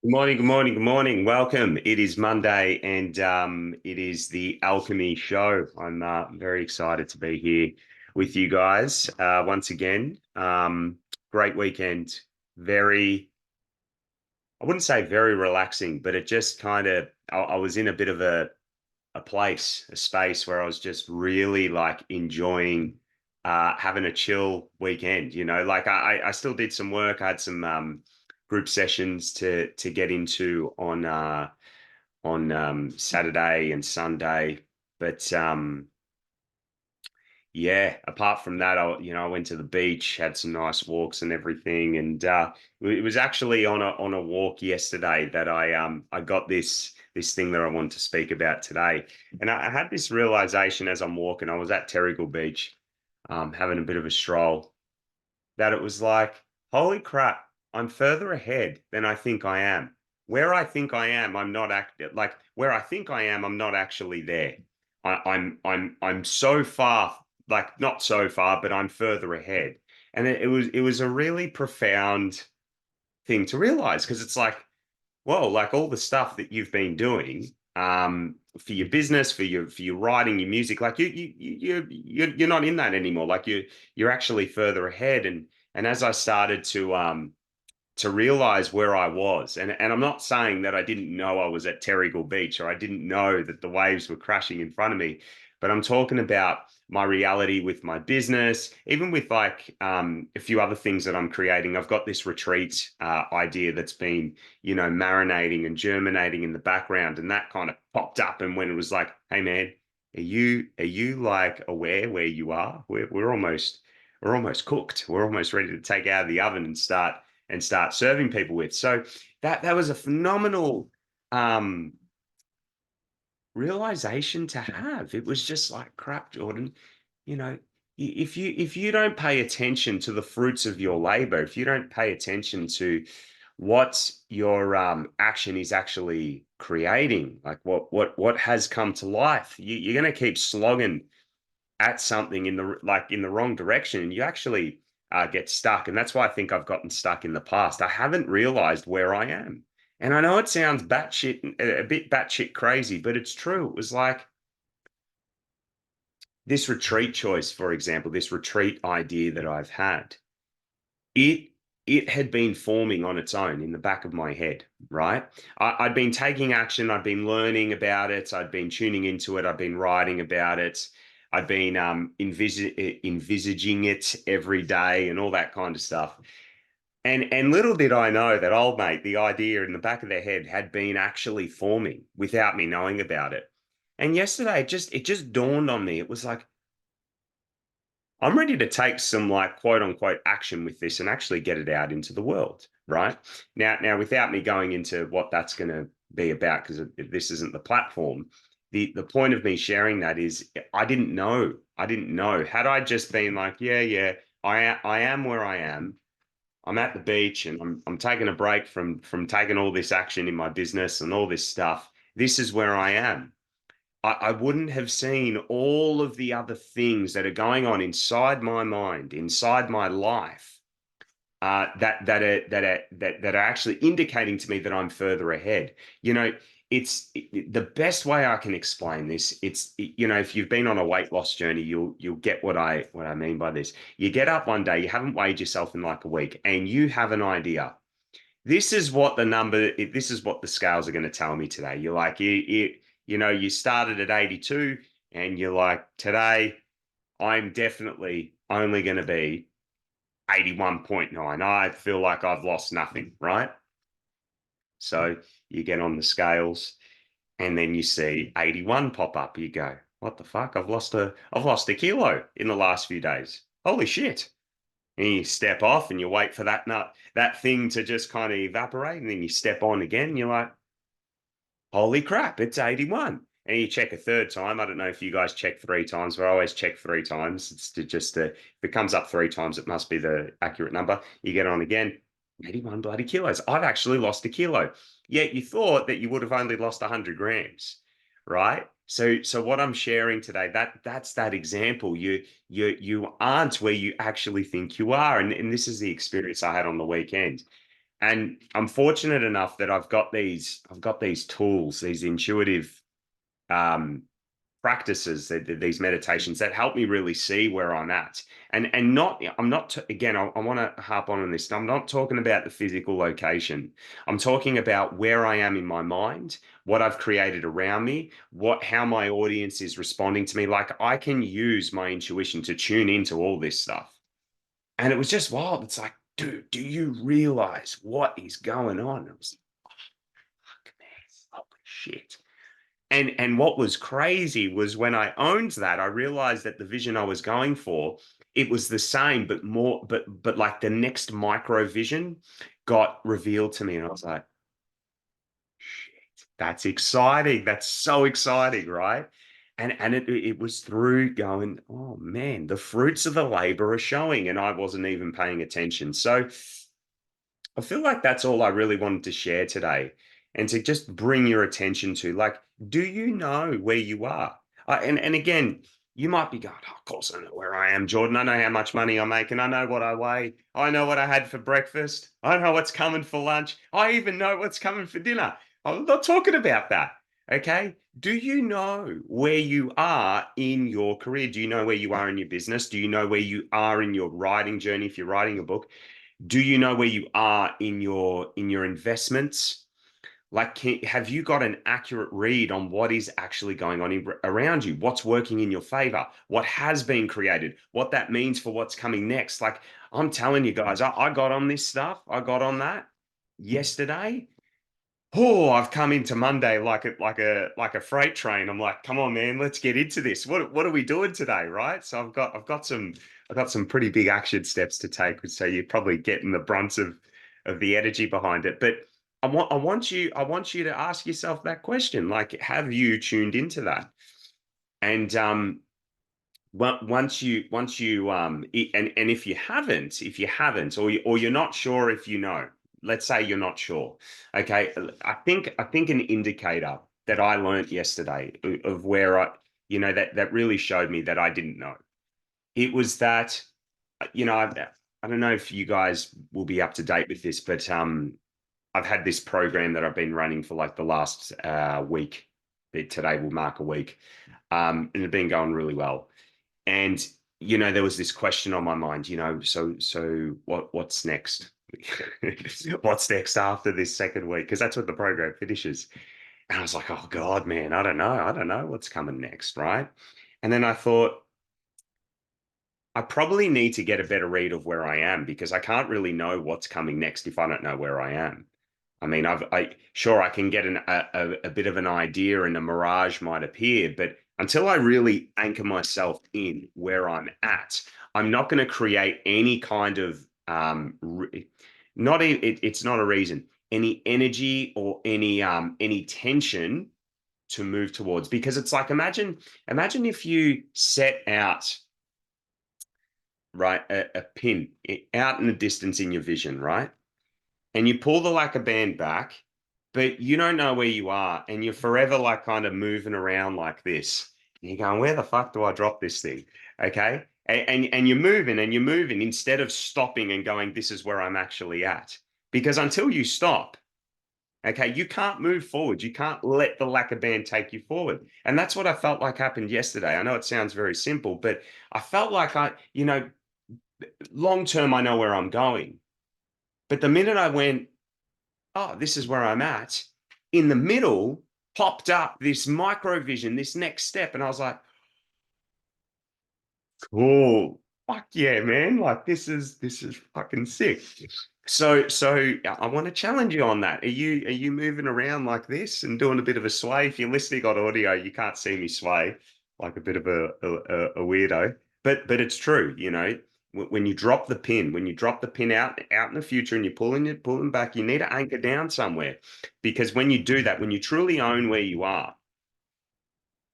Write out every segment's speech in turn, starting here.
Good morning, good morning, good morning. Welcome. It is Monday and it is the Alchemy show. I'm very excited to be here with you guys once again. Great weekend. Very, I wouldn't say very relaxing, but it just kind of, I was in a bit of a place, a space where I was just really like enjoying having a chill weekend. Like I still did some work. I had some group sessions to get into on Saturday and Sunday. But yeah, apart from that, I went to the beach, had some nice walks and everything, and it was actually on a walk yesterday that I got this thing that I want to speak about today, and I had this realization as I'm walking. I was at Terrigal Beach, having a bit of a stroll, that it was like, holy crap, I'm further ahead than I think I am. Where I think I am, I'm not like where I think I am, I'm not actually there. I'm so far, like not so far, but I'm further ahead. And it was a really profound thing to realize because it's like, whoa, like all the stuff that you've been doing for your business, for your writing, your music, like you're not in that anymore. Like you're actually further ahead. And as I started to realize where I was, and I'm not saying that I didn't know I was at Terrigal Beach or I didn't know that the waves were crashing in front of me, but I'm talking about my reality with my business, even with like a few other things that I'm creating. I've got this retreat idea that's been, marinating and germinating in the background, and that kind of popped up. And when it was like, hey man, are you like aware where you are? We're almost cooked. We're almost ready to take out of the oven and start serving people with. So that was a phenomenal um, realization to have. It was just like, crap, Jordan, you know, if you don't pay attention to the fruits of your labor, if you don't pay attention to what your action is actually creating, like what has come to life, you're going to keep slogging at something in the wrong direction, and you actually get stuck. And that's why I think I've gotten stuck in the past. I haven't realized where I am, and I know it sounds batshit, a bit batshit crazy, but it's true. It was like this retreat choice, for example, this retreat idea that I've had. It it had been forming on its own in the back of my head, right? I'd been taking action, I'd been learning about it, I'd been tuning into it, I'd been writing about it, I'd been envisaging it every day and all that kind of stuff. And little did I know that old mate, the idea in the back of their head had been actually forming without me knowing about it. And yesterday it just dawned on me. It was like, I'm ready to take some like quote unquote action with this and actually get it out into the world, right? Now, without me going into what that's going to be about, because this isn't the platform. The point of me sharing that is I didn't know. I didn't know. Had I just been like, yeah, I am where I am. I'm at the beach and I'm taking a break from taking all this action in my business and all this stuff. This is where I am. I wouldn't have seen all of the other things that are going on inside my mind, inside my life, that are actually indicating to me that I'm further ahead. The best way I can explain this. If you've been on a weight loss journey, you'll get what I mean by this. You get up one day, you haven't weighed yourself in like a week, and you have an idea. This is what the scales are going to tell me today. You're like, you started at 82 and you're like, today I'm definitely only going to be 81.9. I feel like I've lost nothing, right? So you get on the scales and then you see 81 pop up. You go, what the fuck? I've lost a kilo in the last few days. Holy shit. And you step off and you wait for that thing to just kind of evaporate, and then you step on again and you're like, holy crap, it's 81. And you check a third time. I don't know if you guys check three times, but I always check three times. It's if it comes up three times, it must be the accurate number. You get on again, 81 bloody kilos. I've actually lost a kilo. Yet you thought that you would have only lost 100 grams, right? So what I'm sharing today, that's that example. You aren't where you actually think you are. And this is the experience I had on the weekend. And I'm fortunate enough that I've got these tools, these intuitive um, practices, these meditations that help me really see where I'm at. And not, I'm not, again, I want to harp on this. I'm not talking about the physical location. I'm talking about where I am in my mind, what I've created around me, how my audience is responding to me. Like I can use my intuition to tune into all this stuff. And it was just wild. It's like, dude, do you realize what is going on? I was like, fuck, man, holy shit. And what was crazy was when I owned that, I realized that the vision I was going for, it was the same, but more, but like the next micro vision got revealed to me. And I was like, shit, that's exciting. That's so exciting, right? And it was through going, oh man, the fruits of the labor are showing, and I wasn't even paying attention. So I feel like that's all I really wanted to share today and to just bring your attention to like, do you know where you are? And again, you might be going, oh, of course I know where I am, Jordan. I know how much money I'm making. I know what I weigh. I know what I had for breakfast. I know what's coming for lunch. I even know what's coming for dinner. I'm not talking about that. Okay. Do you know where you are in your career? Do you know where you are in your business? Do you know where you are in your writing journey if you're writing a book? Do you know where you are in your investments? Like, have you got an accurate read on what is actually going on around you? What's working in your favor? What has been created? What that means for what's coming next? Like, I'm telling you guys, I got on this stuff. I got on that yesterday. Oh, I've come into Monday like a freight train. I'm like, come on, man, let's get into this. What are we doing today, right? So I've got some pretty big action steps to take. So you're probably getting the brunt of the energy behind it. But I want you to ask yourself that question. Like, have you tuned into that? And and if you haven't, or you're not sure if you know, let's say you're not sure. Okay, I think an indicator that I learned yesterday of where that really showed me that I didn't know. It was that I don't know if you guys will be up to date with this, but I've had this program that I've been running for like the last week. Today will mark a week, and it's been going really well. And there was this question on my mind, so what's next? What's next after this second week? Because that's what the program finishes. And I was like, oh God, man, I don't know. I don't know what's coming next, right? And then I thought, I probably need to get a better read of where I am because I can't really know what's coming next if I don't know where I am. I mean, sure I can get a bit of an idea and a mirage might appear, but until I really anchor myself in where I'm at, I'm not going to create any kind of not it's not a reason, any energy or any tension to move towards because it's like imagine if you set out right a pin out in the distance in your vision, right? And you pull the lacquer band back, but you don't know where you are, and you're forever like kind of moving around like this. And you're going, where the fuck do I drop this thing? Okay. And you're moving instead of stopping and going, this is where I'm actually at. Because until you stop, okay, you can't move forward. You can't let the lacquer band take you forward. And that's what I felt like happened yesterday. I know it sounds very simple, but I felt like long term, I know where I'm going. But the minute I went, oh, this is where I'm at, in the middle popped up this micro vision, this next step. And I was like, cool. Fuck yeah, man. Like this is fucking sick. So I want to challenge you on that. Are you moving around like this and doing a bit of a sway? If you're listening on audio, you can't see me sway like a bit of a weirdo. But it's true, when you drop the pin, when you drop the pin out in the future and you're pulling back, you need to anchor down somewhere. Because when you do that, when you truly own where you are,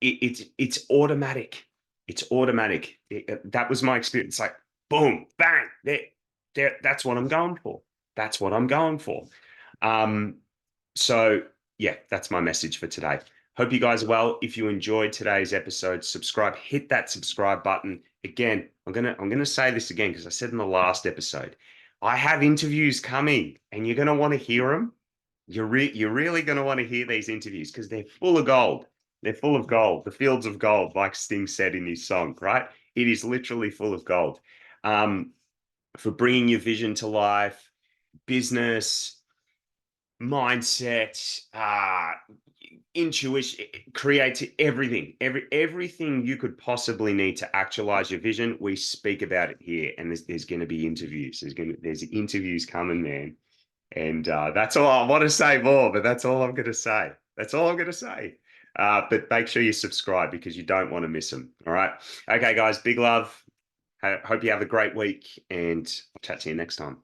it's automatic. It's automatic. That was my experience. Like boom, bang, there. That's what I'm going for. That's what I'm going for. Um, so yeah, that's my message for today. Hope you guys are well. If you enjoyed today's episode, subscribe. Hit that subscribe button. Again, I'm gonna say this again because I said in the last episode. I have interviews coming, and you're going to want to hear them. You're really going to want to hear these interviews because they're full of gold. They're full of gold. The fields of gold, like Sting said in his song, right? It is literally full of gold. Um, for bringing your vision to life, business, mindset, intuition, creates everything, everything you could possibly need to actualize your vision. We speak about it here, and there's going to be interviews. There's interviews coming, man. And that's all I want to say more, but that's all I'm going to say. That's all I'm going to say. But make sure you subscribe because you don't want to miss them. All right. Okay, guys, big love. Hope you have a great week, and I'll chat to you next time.